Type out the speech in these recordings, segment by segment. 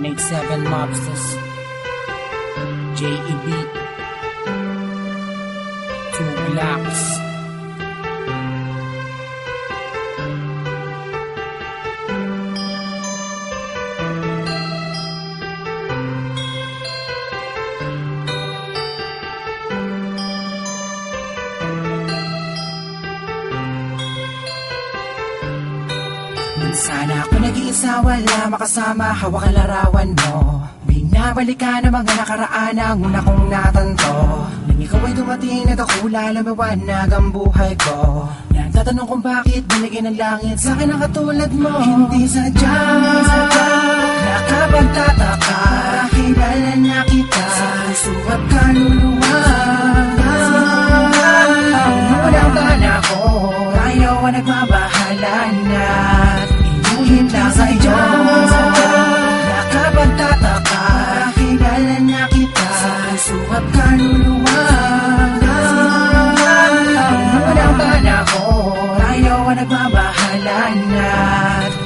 187 Mobsters, JEB, 2 Blocks. Sana ako nag-iisa, wala makasama, hawak ang larawan mo. Binabalikan ang mga nakaraan ang una kong natanto. Nang ikaw ay dumating, nagkakula, lumiwanag ang buhay ko. Nagtatanong kung bakit binigyan ng langit sa akin ang katulad mo. Hindi sadya, nakapagtataka, kilala na kita sa puso at kaluluwa. Walang bala ko, tayo ang nagmabahala na inuhin lang sa iyo. Nakapagtataka, kilala na kita sa puso at kaluluwa. Walang bala ko, tayo ang nagmabahala na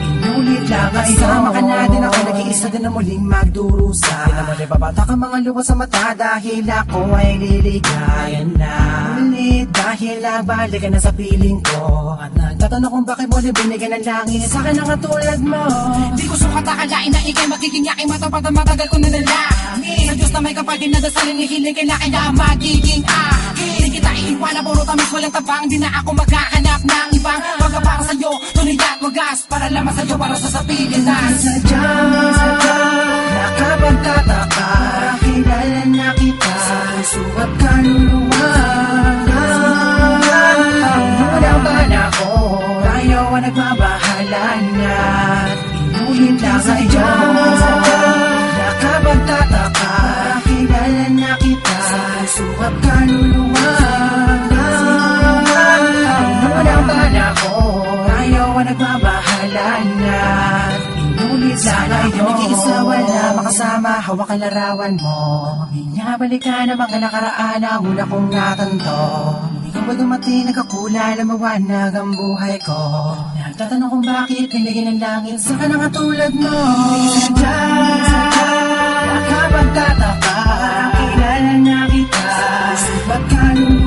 inulit lang sa iyo. Isama ka natin, ako nag-iisa din na muling magdurusa. Di naman ibabata ka mga luha sa mata dahil ako ay liligayan na ulit. Dahil nabalik ka na sa piling ko at nagtatanong kung bakit mo binigyan ng langit sa akin ang katulad mo. Di ko sukat akalain na ikay magiging yaking matapat na matagal ko na nalangin. Sa Diyos na may kapatid na dasalin ihiling kailangan na magiging akin. Di kita iiwan na puro tamis walang tabang. Di na ako maghahanap ng ibang baga para sa'yo. Tunay at wagas para lamang sa'yo para sa Pilipinas. Sadya, nakapagtataka, kilala na kita sa puso at kaluluwa. Walang bala ko, tayo ang nagmabahala na inuhin lang sa iyo. Nakapagtataka, kilala na kita sa puso at kaluluwa. Walang bala ko, tayo ang nagmabahala na inulit lang sa iyo. Nag-iisa, wala makasama, hawak ang larawan mo. Binabalikan ang mga nakaraan ang una kong natanto. Ikaw ay dumating, nagkakula, lumawanag ang buhay ko. Nagtatanong kung bakit binigyan ng langit sa kanang katulad mo. Sadya, nakapagtataka, kilala na kita sa puso at kaluluwa.